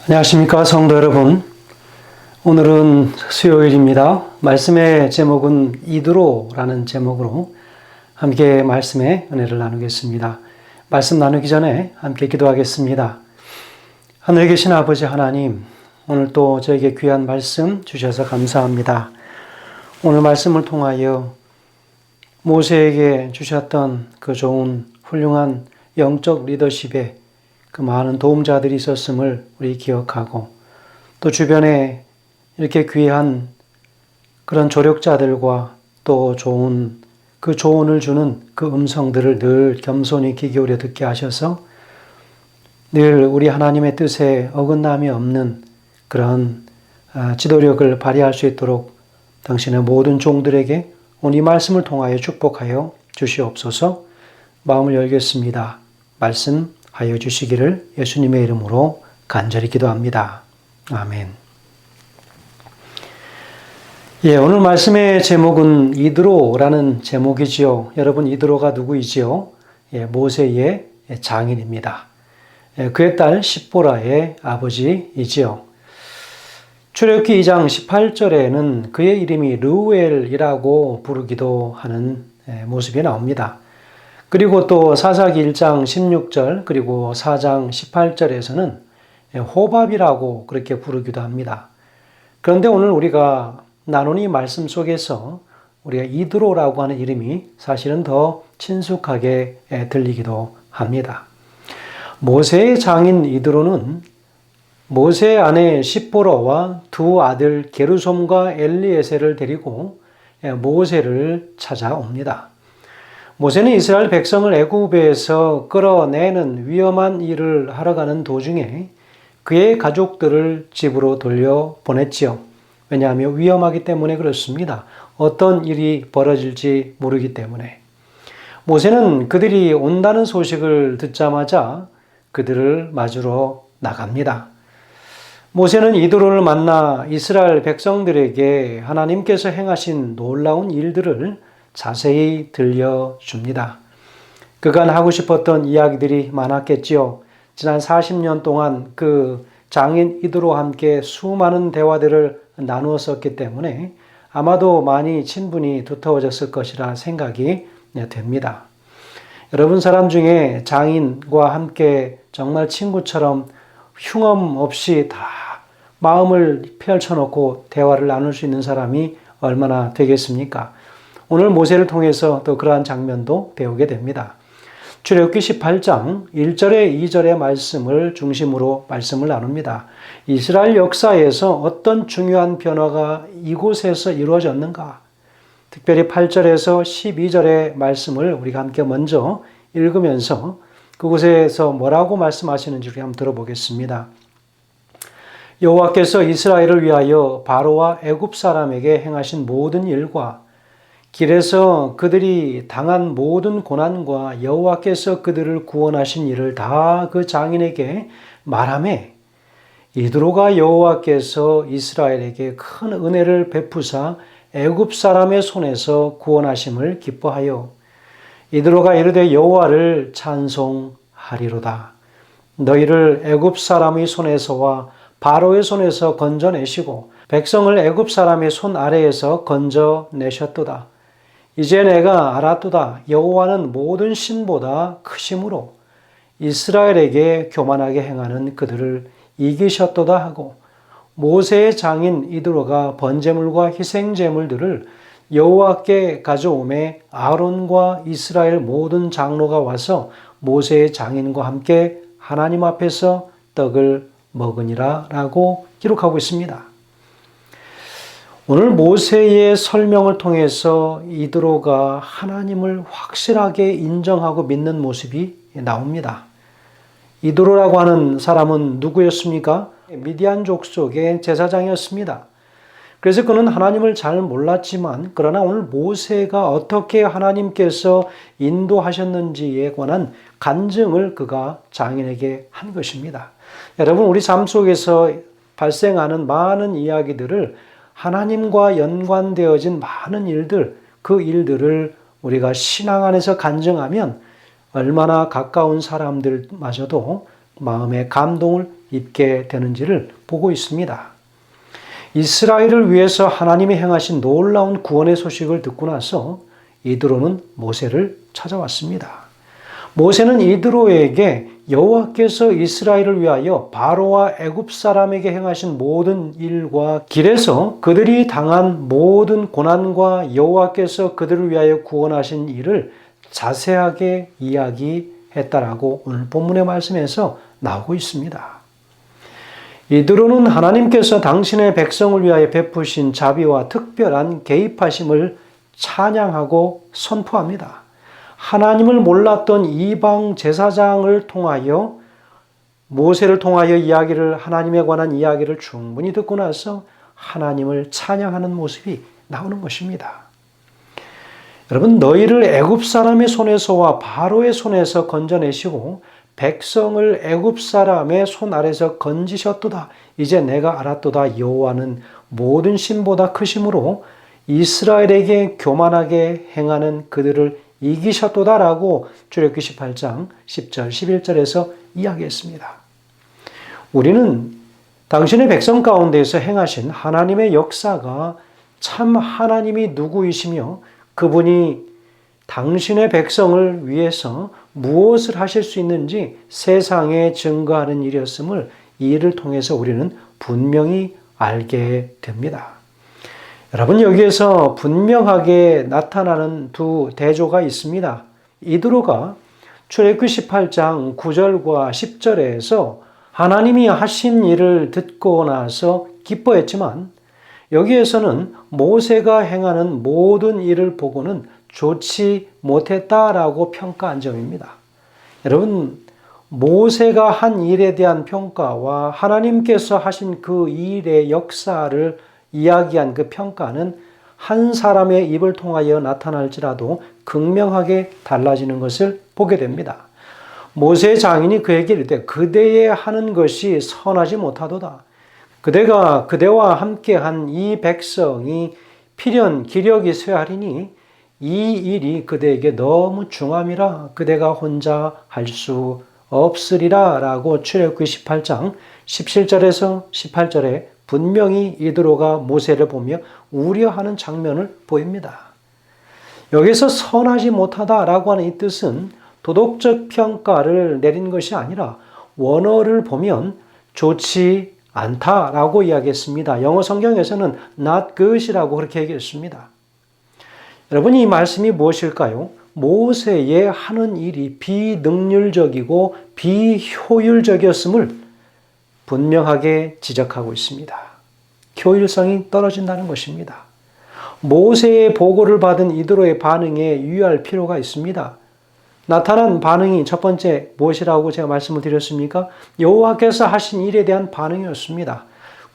안녕하십니까, 성도 여러분. 오늘은 수요일입니다. 말씀의 제목은 이드로라는 제목으로 함께 말씀의 은혜를 나누겠습니다. 말씀 나누기 전에 함께 기도하겠습니다. 하늘에 계신 아버지 하나님, 오늘 또 저에게 귀한 말씀 주셔서 감사합니다. 오늘 말씀을 통하여 모세에게 주셨던 그 좋은 훌륭한 영적 리더십에 그 많은 도움자들이 있었음을 우리 기억하고, 또 주변에 이렇게 귀한 그런 조력자들과 또 좋은 그 조언을 주는 그 음성들을 늘 겸손히 귀 기울여 듣게 하셔서 늘 우리 하나님의 뜻에 어긋남이 없는 그런 지도력을 발휘할 수 있도록 당신의 모든 종들에게 오늘 이 말씀을 통하여 축복하여 주시옵소서. 마음을 열겠습니다. 말씀하여 주시기를 예수님의 이름으로 간절히 기도합니다. 아멘. 오늘 말씀의 제목은 이드로라는 제목이지요. 여러분, 이드로가 누구이지요? 모세의 장인입니다. 그의 딸 십보라의 아버지이지요. 출애굽기 2장 18절에는 그의 이름이 르우엘이라고 부르기도 하는 모습이 나옵니다. 그리고 또 사사기 1장 16절 그리고 4장 18절에서는 호밥이라고 그렇게 부르기도 합니다. 그런데 오늘 우리가 나눈 이 말씀 속에서 우리가 이드로라고 하는 이름이 사실은 더 친숙하게 들리기도 합니다. 모세의 장인 이드로는 모세의 아내 십보라와 두 아들 게르솜과 엘리에셀을 데리고 모세를 찾아옵니다. 모세는 이스라엘 백성을 애굽에서 끌어내는 위험한 일을 하러 가는 도중에 그의 가족들을 집으로 돌려보냈지요. 왜냐하면 위험하기 때문에 그렇습니다. 어떤 일이 벌어질지 모르기 때문에. 모세는 그들이 온다는 소식을 듣자마자 그들을 맞으러 나갑니다. 모세는 이드로를 만나 이스라엘 백성들에게 하나님께서 행하신 놀라운 일들을 자세히 들려줍니다. 그간 하고 싶었던 이야기들이 많았겠지요. 지난 40년 동안 그 장인 이드로와 함께 수많은 대화들을 나누었었기 때문에 아마도 많이 친분이 두터워졌을 것이라 생각이 됩니다. 여러분, 사람 중에 장인과 함께 정말 친구처럼 흉엄 없이 다 마음을 펼쳐놓고 대화를 나눌 수 있는 사람이 얼마나 되겠습니까? 오늘 모세를 통해서 또 그러한 장면도 배우게 됩니다. 출애굽기 18장 1절에 2절의 말씀을 중심으로 말씀을 나눕니다. 이스라엘 역사에서 어떤 중요한 변화가 이곳에서 이루어졌는가? 특별히 8절에서 12절의 말씀을 우리가 함께 먼저 읽으면서 그곳에서 뭐라고 말씀하시는지 우리 한번 들어보겠습니다. 여호와께서 이스라엘을 위하여 바로와 애굽 사람에게 행하신 모든 일과 길에서 그들이 당한 모든 고난과 여호와께서 그들을 구원하신 일을 다 그 장인에게 말하매 이드로가 여호와께서 이스라엘에게 큰 은혜를 베푸사 애굽 사람의 손에서 구원하심을 기뻐하여 이드로가 이르되 여호와를 찬송하리로다. 너희를 애굽 사람의 손에서와 바로의 손에서 건져내시고 백성을 애굽 사람의 손 아래에서 건져내셨도다. 이제 내가 알았도다. 여호와는 모든 신보다 크심으로 이스라엘에게 교만하게 행하는 그들을 이기셨도다 하고 모세의 장인 이드로가 번제물과 희생제물들을 여호와께 가져오매 아론과 이스라엘 모든 장로가 와서 모세의 장인과 함께 하나님 앞에서 떡을 먹으니라 라고 기록하고 있습니다. 오늘 모세의 설명을 통해서 이드로가 하나님을 확실하게 인정하고 믿는 모습이 나옵니다. 이드로라고 하는 사람은 누구였습니까? 미디안 족속의 제사장이었습니다. 그래서 그는 하나님을 잘 몰랐지만 그러나 오늘 모세가 어떻게 하나님께서 인도하셨는지에 관한 간증을 그가 장인에게 한 것입니다. 여러분, 우리 삶 속에서 발생하는 많은 이야기들을 하나님과 연관되어진 많은 일들, 그 일들을 우리가 신앙 안에서 간증하면 얼마나 가까운 사람들마저도 마음에 감동을 입게 되는지를 보고 있습니다. 이스라엘을 위해서 하나님이 행하신 놀라운 구원의 소식을 듣고 나서 이드로는 모세를 찾아왔습니다. 모세는 이드로에게 여호와께서 이스라엘을 위하여 바로와 애굽 사람에게 행하신 모든 일과 길에서 그들이 당한 모든 고난과 여호와께서 그들을 위하여 구원하신 일을 자세하게 이야기했다라고 오늘 본문의 말씀에서 나오고 있습니다. 이드로는 하나님께서 당신의 백성을 위하여 베푸신 자비와 특별한 개입하심을 찬양하고 선포합니다. 하나님을 몰랐던 이방 제사장을 통하여 모세를 통하여 하나님에 관한 이야기를 충분히 듣고 나서 하나님을 찬양하는 모습이 나오는 것입니다. 여러분, 너희를 애굽 사람의 손에서와 바로의 손에서 건져내시고 백성을 애굽 사람의 손 아래서 건지셨도다. 이제 내가 알았도다. 여호와는 모든 신보다 크심으로 이스라엘에게 교만하게 행하는 그들을 이기셨도다라고 출애굽기 18장 10절 11절에서 이야기했습니다. 우리는 당신의 백성 가운데에서 행하신 하나님의 역사가 참 하나님이 누구이시며 그분이 당신의 백성을 위해서 무엇을 하실 수 있는지 세상에 증거하는 일이었음을 이 일을 통해서 우리는 분명히 알게 됩니다. 여러분, 여기에서 분명하게 나타나는 두 대조가 있습니다. 이드로가 출애굽기 18장 9절과 10절에서 하나님이 하신 일을 듣고 나서 기뻐했지만 여기에서는 모세가 행하는 모든 일을 보고는 좋지 못했다라고 평가한 점입니다. 여러분, 모세가 한 일에 대한 평가와 하나님께서 하신 그 일의 역사를 이야기한 그 평가는 한 사람의 입을 통하여 나타날지라도 극명하게 달라지는 것을 보게 됩니다. 모세의 장인이 그에게 이르되 그대의 하는 것이 선하지 못하도다. 그대가 그대와 함께한 이 백성이 필연 기력이 쇠하리니 이 일이 그대에게 너무 중함이라 그대가 혼자 할 수 없으리라 라고 출애굽기 18장 17절에서 18절에 분명히 이드로가 모세를 보며 우려하는 장면을 보입니다. 여기서 선하지 못하다라고 하는 이 뜻은 도덕적 평가를 내린 것이 아니라 원어를 보면 좋지 않다라고 이야기했습니다. 영어 성경에서는 not good이라고 그렇게 얘기했습니다. 여러분, 이 말씀이 무엇일까요? 모세의 하는 일이 비능률적이고 비효율적이었음을 분명하게 지적하고 있습니다. 효율성이 떨어진다는 것입니다. 모세의 보고를 받은 이드로의 반응에 유의할 필요가 있습니다. 나타난 반응이 첫 번째 무엇이라고 제가 말씀을 드렸습니까? 여호와께서 하신 일에 대한 반응이었습니다.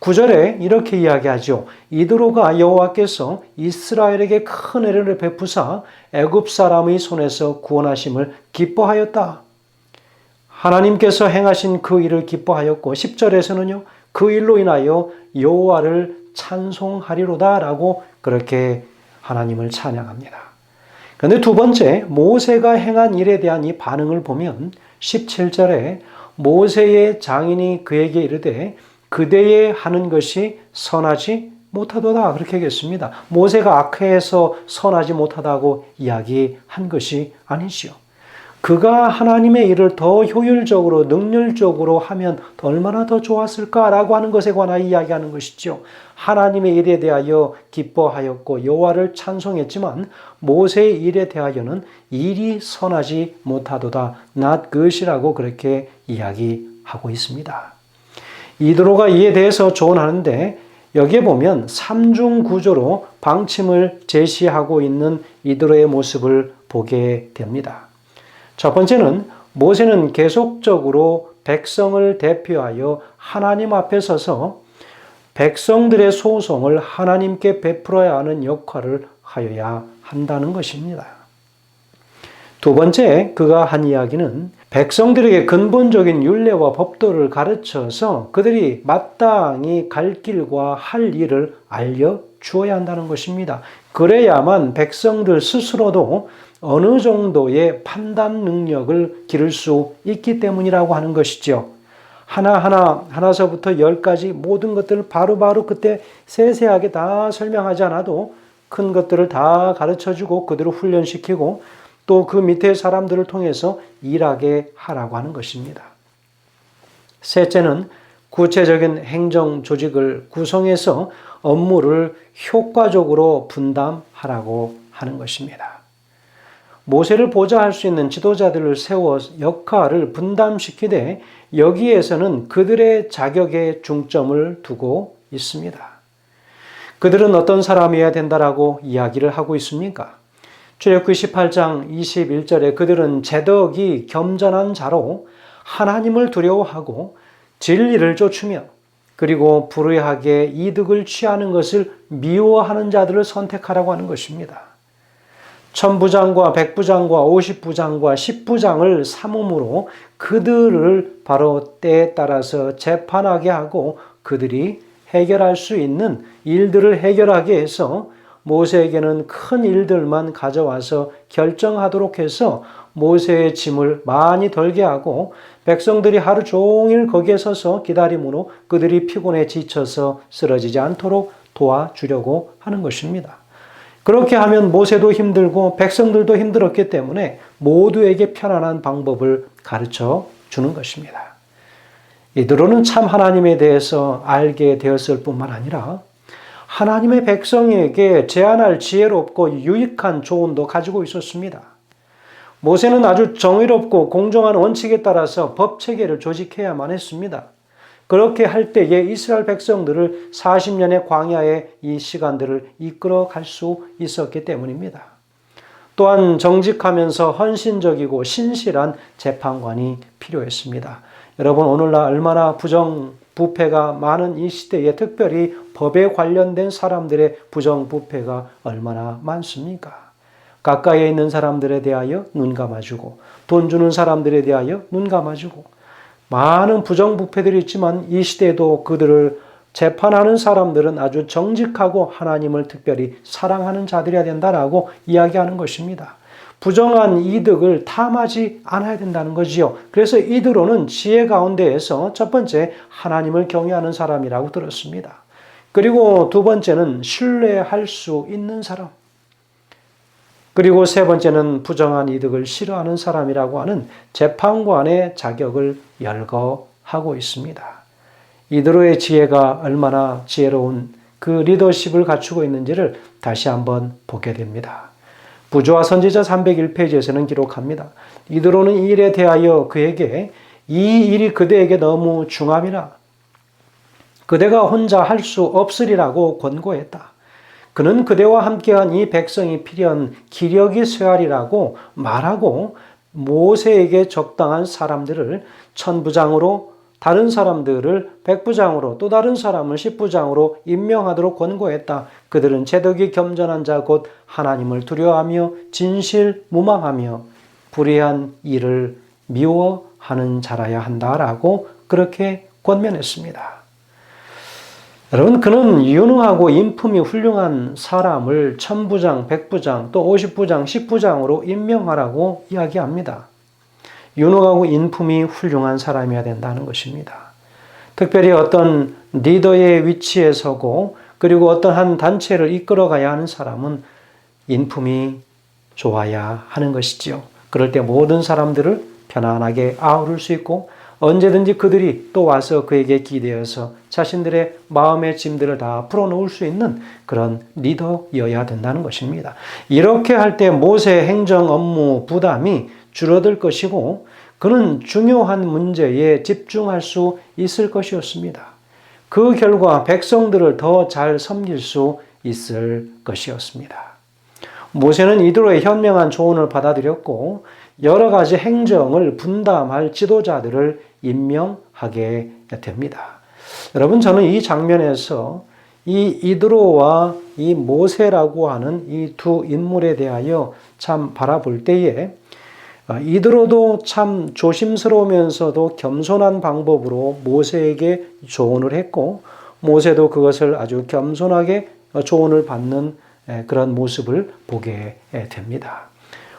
9절에 이렇게 이야기하죠. 이드로가 여호와께서 이스라엘에게 큰 은혜를 베푸사 애굽 사람의 손에서 구원하심을 기뻐하였다. 하나님께서 행하신 그 일을 기뻐하였고 10절에서는요. 그 일로 인하여 여호와를 찬송하리로다 라고 그렇게 하나님을 찬양합니다. 그런데 두 번째 모세가 행한 일에 대한 이 반응을 보면 17절에 모세의 장인이 그에게 이르되 그대의 하는 것이 선하지 못하도다 그렇게 얘기했습니다. 모세가 악해서 선하지 못하다고 이야기한 것이 아니지요. 그가 하나님의 일을 더 효율적으로 능률적으로 하면 얼마나 더 좋았을까라고 하는 것에 관하여 이야기하는 것이죠. 하나님의 일에 대하여 기뻐하였고 여호와를 찬송했지만 모세의 일에 대하여는 일이 선하지 못하도다 not good이라고 그렇게 이야기하고 있습니다. 이드로가 이에 대해서 조언하는데 여기에 보면 삼중 구조로 방침을 제시하고 있는 이드로의 모습을 보게 됩니다. 첫 번째는 모세는 계속적으로 백성을 대표하여 하나님 앞에 서서 백성들의 소송을 하나님께 베풀어야 하는 역할을 하여야 한다는 것입니다. 두 번째 그가 한 이야기는 백성들에게 근본적인 율례와 법도를 가르쳐서 그들이 마땅히 갈 길과 할 일을 알려주어야 한다는 것입니다. 그래야만 백성들 스스로도 어느 정도의 판단 능력을 기를 수 있기 때문이라고 하는 것이죠. 하나서부터 열까지 모든 것들을 바로바로 그때 세세하게 다 설명하지 않아도 큰 것들을 다 가르쳐주고 그대로 훈련시키고 또 그 밑에 사람들을 통해서 일하게 하라고 하는 것입니다. 셋째는 구체적인 행정 조직을 구성해서 업무를 효과적으로 분담하라고 하는 것입니다. 모세를 보좌할 수 있는 지도자들을 세워 역할을 분담시키되 여기에서는 그들의 자격에 중점을 두고 있습니다. 그들은 어떤 사람이어야 된다라고 이야기를 하고 있습니까? 출애굽기 18장 21절에 그들은 재덕이 겸전한 자로 하나님을 두려워하고 진리를 쫓으며 그리고 불의하게 이득을 취하는 것을 미워하는 자들을 선택하라고 하는 것입니다. 천부장과 백부장과 50부장과 10부장을 삼음으로 그들을 바로 때에 따라서 재판하게 하고 그들이 해결할 수 있는 일들을 해결하게 해서 모세에게는 큰 일들만 가져와서 결정하도록 해서 모세의 짐을 많이 덜게 하고 백성들이 하루 종일 거기에 서서 기다림으로 그들이 피곤해 지쳐서 쓰러지지 않도록 도와주려고 하는 것입니다. 그렇게 하면 모세도 힘들고 백성들도 힘들었기 때문에 모두에게 편안한 방법을 가르쳐 주는 것입니다. 이들은 참 하나님에 대해서 알게 되었을 뿐만 아니라 하나님의 백성에게 제안할 지혜롭고 유익한 조언도 가지고 있었습니다. 모세는 아주 정의롭고 공정한 원칙에 따라서 법체계를 조직해야만 했습니다. 그렇게 할 때에 이스라엘 백성들을 40년의 광야의 이 시간들을 이끌어 갈 수 있었기 때문입니다. 또한 정직하면서 헌신적이고 신실한 재판관이 필요했습니다. 여러분, 오늘날 얼마나 부정부패가 많은 이 시대에 특별히 법에 관련된 사람들의 부정부패가 얼마나 많습니까? 가까이에 있는 사람들에 대하여 눈 감아주고 돈 주는 사람들에 대하여 눈 감아주고 많은 부정부패들이 있지만 이 시대에도 그들을 재판하는 사람들은 아주 정직하고 하나님을 특별히 사랑하는 자들이어야 된다라고 이야기하는 것입니다. 부정한 이득을 탐하지 않아야 된다는 거지요. 그래서 이드로는 지혜 가운데에서 첫 번째 하나님을 경외하는 사람이라고 들었습니다. 그리고 두 번째는 신뢰할 수 있는 사람. 그리고 세 번째는 부정한 이득을 싫어하는 사람이라고 하는 재판관의 자격을 열거하고 있습니다. 이드로의 지혜가 얼마나 지혜로운 그 리더십을 갖추고 있는지를 다시 한번 보게 됩니다. 부조와 선지자 301페이지에서는 기록합니다. 이드로는 이 일에 대하여 그에게 이 일이 그대에게 너무 중함이라 그대가 혼자 할 수 없으리라고 권고했다. 그는 그대와 함께한 이 백성이 필연 기력이 쇠하리라고 말하고 모세에게 적당한 사람들을 천부장으로 다른 사람들을 백부장으로 또 다른 사람을 십부장으로 임명하도록 권고했다. 그들은 재덕이 겸전한 자 곧 하나님을 두려워하며 진실무망하며 불의한 일을 미워하는 자라야 한다라고 그렇게 권면했습니다. 여러분, 그는 유능하고 인품이 훌륭한 사람을 천부장, 백부장, 또 50부장, 10부장으로 임명하라고 이야기합니다. 유능하고 인품이 훌륭한 사람이어야 된다는 것입니다. 특별히 어떤 리더의 위치에 서고 그리고 어떤 한 단체를 이끌어가야 하는 사람은 인품이 좋아야 하는 것이지요. 그럴 때 모든 사람들을 편안하게 아우를 수 있고 언제든지 그들이 또 와서 그에게 기대어서 자신들의 마음의 짐들을 다 풀어놓을 수 있는 그런 리더여야 된다는 것입니다. 이렇게 할 때 모세의 행정 업무 부담이 줄어들 것이고 그는 중요한 문제에 집중할 수 있을 것이었습니다. 그 결과 백성들을 더 잘 섬길 수 있을 것이었습니다. 모세는 이드로의 현명한 조언을 받아들였고 여러 가지 행정을 분담할 지도자들을 임명하게 됩니다. 여러분, 저는 이 장면에서 이 이드로와 이 모세라고 하는 이 두 인물에 대하여 참 바라볼 때에 이드로도 참 조심스러우면서도 겸손한 방법으로 모세에게 조언을 했고 모세도 그것을 아주 겸손하게 조언을 받는 그런 모습을 보게 됩니다.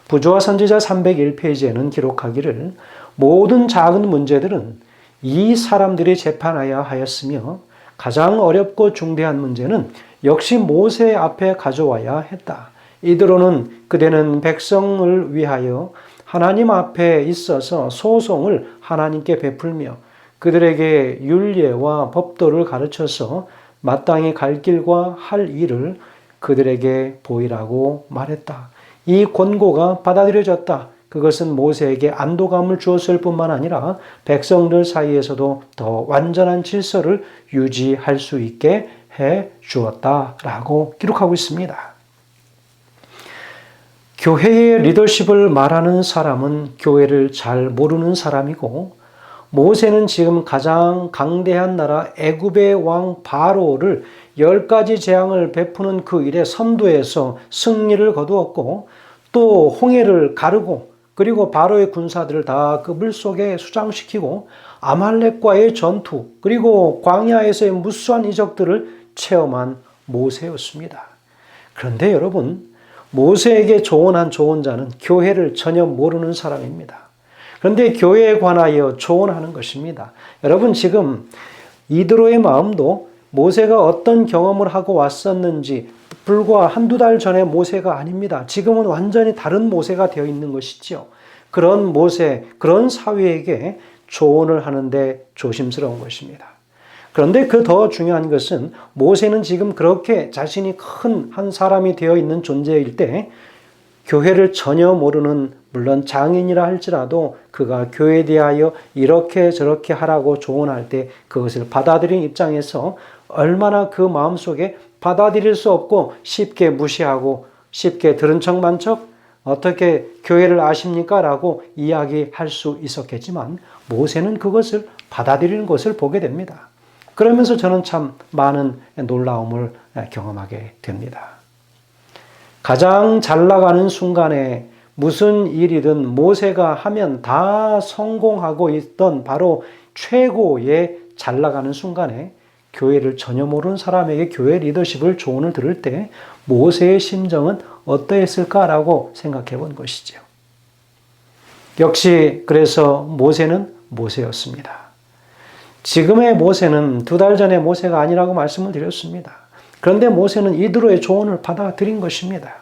부조와 선지자 301페이지에는 기록하기를 모든 작은 문제들은 이 사람들이 재판하여야 하였으며 가장 어렵고 중대한 문제는 역시 모세 앞에 가져와야 했다. 이대로는 그대는 백성을 위하여 하나님 앞에 있어서 소송을 하나님께 베풀며 그들에게 율례와 법도를 가르쳐서 마땅히 갈 길과 할 일을 그들에게 보이라고 말했다. 이 권고가 받아들여졌다. 그것은 모세에게 안도감을 주었을 뿐만 아니라 백성들 사이에서도 더 완전한 질서를 유지할 수 있게 해 주었다라고 기록하고 있습니다. 교회의 리더십을 말하는 사람은 교회를 잘 모르는 사람이고 모세는 지금 가장 강대한 나라 애굽의 왕 바로를 10가지 재앙을 베푸는 그 일에 선두에서 승리를 거두었고 또 홍해를 가르고 그리고 바로의 군사들을 다 그 물속에 수장시키고 아말렉과의 전투 그리고 광야에서의 무수한 이적들을 체험한 모세였습니다. 그런데 여러분, 모세에게 조언한 조언자는 교회를 전혀 모르는 사람입니다. 그런데 교회에 관하여 조언하는 것입니다. 여러분, 지금 이드로의 마음도 모세가 어떤 경험을 하고 왔었는지 불과 한두 달 전의 모세가 아닙니다. 지금은 완전히 다른 모세가 되어 있는 것이지요. 그런 모세, 그런 사위에게 조언을 하는데 조심스러운 것입니다. 그런데 그 더 중요한 것은 모세는 지금 그렇게 자신이 큰 한 사람이 되어 있는 존재일 때 교회를 전혀 모르는 물론 장인이라 할지라도 그가 교회에 대하여 이렇게 저렇게 하라고 조언할 때 그것을 받아들인 입장에서 얼마나 그 마음속에 받아들일 수 없고 쉽게 무시하고 쉽게 들은 척만 척 어떻게 교회를 아십니까? 라고 이야기할 수 있었겠지만 모세는 그것을 받아들이는 것을 보게 됩니다. 그러면서 저는 참 많은 놀라움을 경험하게 됩니다. 가장 잘 나가는 순간에 무슨 일이든 모세가 하면 다 성공하고 있던 바로 최고의 잘 나가는 순간에 교회를 전혀 모르는 사람에게 교회 리더십을 조언을 들을 때 모세의 심정은 어떠했을까라고 생각해 본 것이죠. 역시 그래서 모세는 모세였습니다. 지금의 모세는 2달 전의 모세가 아니라고 말씀을 드렸습니다. 그런데 모세는 이드로의 조언을 받아들인 것입니다.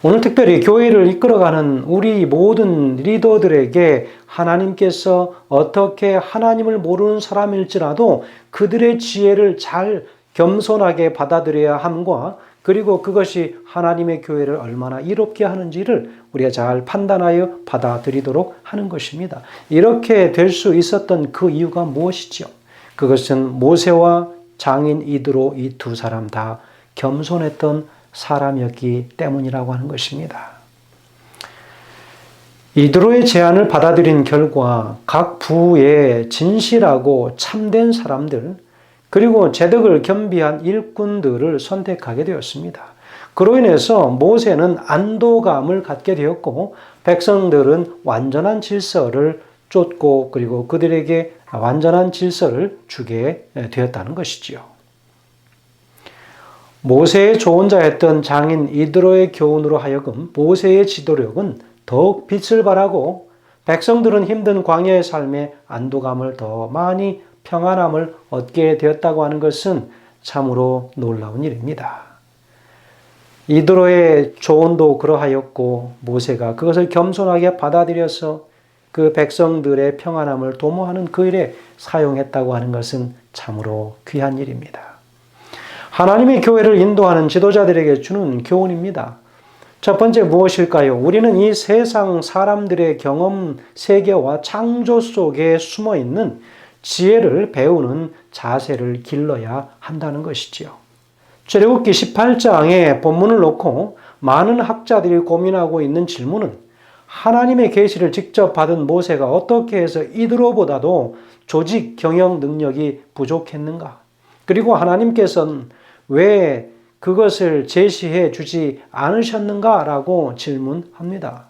오늘 특별히 교회를 이끌어가는 우리 모든 리더들에게 하나님께서 어떻게 하나님을 모르는 사람일지라도 그들의 지혜를 잘 겸손하게 받아들여야 함과 그리고 그것이 하나님의 교회를 얼마나 이롭게 하는지를 우리가 잘 판단하여 받아들이도록 하는 것입니다. 이렇게 될 수 있었던 그 이유가 무엇이죠? 그것은 모세와 장인 이드로 이 두 사람 다 겸손했던 사람이었기 때문이라고 하는 것입니다. 이드로의 제안을 받아들인 결과 각 부의 진실하고 참된 사람들 그리고 제덕을 겸비한 일꾼들을 선택하게 되었습니다. 그로 인해서 모세는 안도감을 갖게 되었고 백성들은 완전한 질서를 쫓고 그리고 그들에게 완전한 질서를 주게 되었다는 것이지요. 모세의 조언자였던 장인 이드로의 교훈으로 하여금 모세의 지도력은 더욱 빛을 발하고 백성들은 힘든 광야의 삶에 안도감을 더 많이 평안함을 얻게 되었다고 하는 것은 참으로 놀라운 일입니다. 이드로의 조언도 그러하였고 모세가 그것을 겸손하게 받아들여서 그 백성들의 평안함을 도모하는 그 일에 사용했다고 하는 것은 참으로 귀한 일입니다. 하나님의 교회를 인도하는 지도자들에게 주는 교훈입니다. 첫 번째 무엇일까요? 우리는 이 세상 사람들의 경험 세계와 창조 속에 숨어 있는 지혜를 배우는 자세를 길러야 한다는 것이지요. 출애굽기 18장에 본문을 놓고 많은 학자들이 고민하고 있는 질문은 하나님의 계시를 직접 받은 모세가 어떻게 해서 이드로보다도 조직 경영 능력이 부족했는가? 그리고 하나님께서는 왜 그것을 제시해 주지 않으셨는가라고 질문합니다.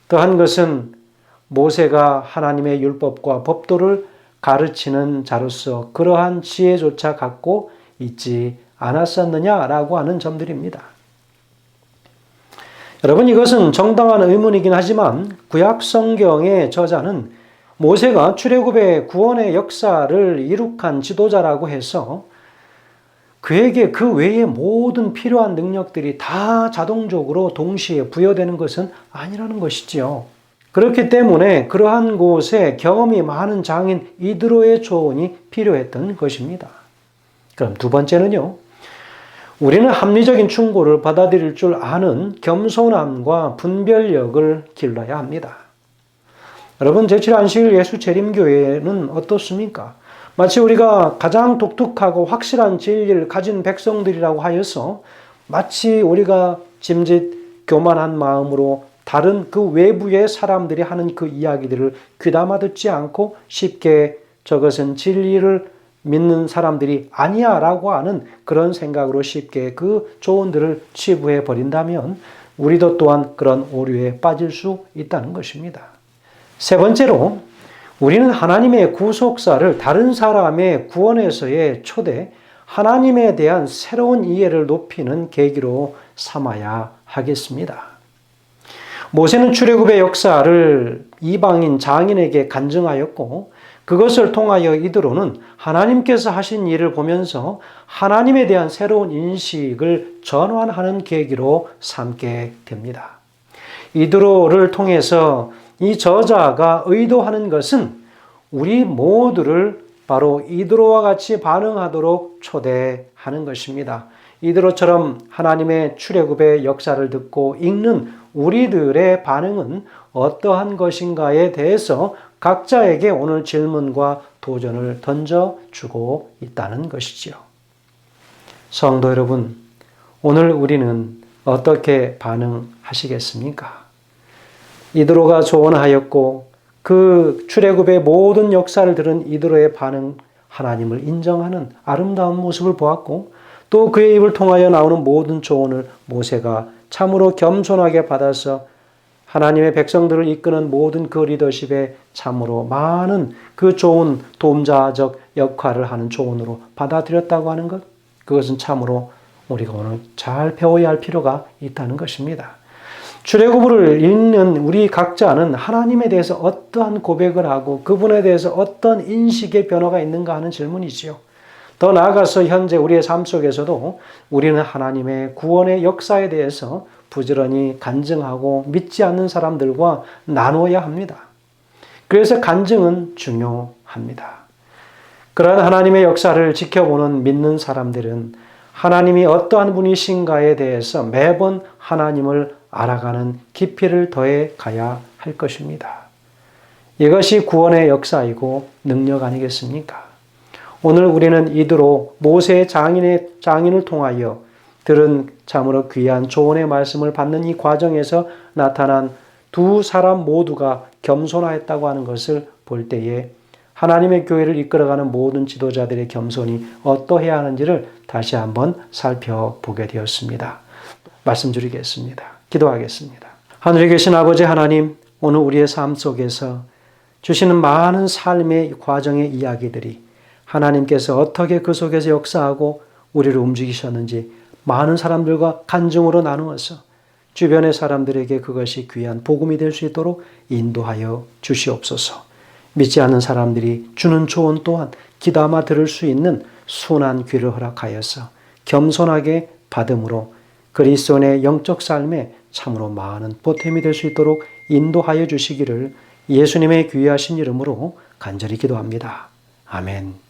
더한 것은 모세가 하나님의 율법과 법도를 가르치는 자로서 그러한 지혜조차 갖고 있지 않았었느냐라고 하는 점들입니다. 여러분, 이것은 정당한 의문이긴 하지만 구약 성경의 저자는 모세가 출애굽의 구원의 역사를 이룩한 지도자라고 해서 그에게 그 외의 모든 필요한 능력들이 다 자동적으로 동시에 부여되는 것은 아니라는 것이지요. 그렇기 때문에 그러한 곳에 경험이 많은 장인 이드로의 조언이 필요했던 것입니다. 그럼 두 번째는요. 우리는 합리적인 충고를 받아들일 줄 아는 겸손함과 분별력을 길러야 합니다. 여러분, 제7 안식일 예수 재림교회는 어떻습니까? 마치 우리가 가장 독특하고 확실한 진리를 가진 백성들이라고 하여서 마치 우리가 짐짓 교만한 마음으로 다른 그 외부의 사람들이 하는 그 이야기들을 귀담아 듣지 않고 쉽게 저것은 진리를 믿는 사람들이 아니야 라고 하는 그런 생각으로 쉽게 그 조언들을 치부해 버린다면 우리도 또한 그런 오류에 빠질 수 있다는 것입니다. 세 번째로 우리는 하나님의 구속사를 다른 사람의 구원에서의 초대, 하나님에 대한 새로운 이해를 높이는 계기로 삼아야 하겠습니다. 모세는 출애굽의 역사를 이방인 장인에게 간증하였고 그것을 통하여 이드로는 하나님께서 하신 일을 보면서 하나님에 대한 새로운 인식을 전환하는 계기로 삼게 됩니다. 이드로를 통해서 이 저자가 의도하는 것은 우리 모두를 바로 이드로와 같이 반응하도록 초대하는 것입니다. 이드로처럼 하나님의 출애굽의 역사를 듣고 읽는 우리들의 반응은 어떠한 것인가에 대해서 각자에게 오늘 질문과 도전을 던져주고 있다는 것이지요. 성도 여러분, 오늘 우리는 어떻게 반응하시겠습니까? 이드로가 조언하였고 그 출애굽의 모든 역사를 들은 이드로의 반응, 하나님을 인정하는 아름다운 모습을 보았고 또 그의 입을 통하여 나오는 모든 조언을 모세가 참으로 겸손하게 받아서 하나님의 백성들을 이끄는 모든 그 리더십에 참으로 많은 그 좋은 도움자적 역할을 하는 조언으로 받아들였다고 하는 것, 그것은 참으로 우리가 오늘 잘 배워야 할 필요가 있다는 것입니다. 출애굽을 읽는 우리 각자는 하나님에 대해서 어떠한 고백을 하고 그분에 대해서 어떤 인식의 변화가 있는가 하는 질문이지요. 더 나아가서 현재 우리의 삶 속에서도 우리는 하나님의 구원의 역사에 대해서 부지런히 간증하고 믿지 않는 사람들과 나눠야 합니다. 그래서 간증은 중요합니다. 그러한 하나님의 역사를 지켜보는 믿는 사람들은 하나님이 어떠한 분이신가에 대해서 매번 하나님을 알아가는 깊이를 더해 가야 할 것입니다. 이것이 구원의 역사이고 능력 아니겠습니까? 오늘 우리는 이드로 모세의 장인을 통하여 들은 참으로 귀한 조언의 말씀을 받는 이 과정에서 나타난 두 사람 모두가 겸손하였다고 하는 것을 볼 때에 하나님의 교회를 이끌어가는 모든 지도자들의 겸손이 어떠해야 하는지를 다시 한번 살펴보게 되었습니다. 말씀드리겠습니다. 기도하겠습니다. 하늘에 계신 아버지 하나님, 오늘 우리의 삶 속에서 주시는 많은 삶의 과정의 이야기들이 하나님께서 어떻게 그 속에서 역사하고 우리를 움직이셨는지 많은 사람들과 간증으로 나누어서 주변의 사람들에게 그것이 귀한 복음이 될 수 있도록 인도하여 주시옵소서. 믿지 않는 사람들이 주는 조언 또한 귀담아 들을 수 있는 순한 귀를 허락하여서 겸손하게 받음으로 그리스도인의 영적 삶에 참으로 많은 보탬이 될 수 있도록 인도하여 주시기를 예수님의 귀하신 이름으로 간절히 기도합니다. 아멘.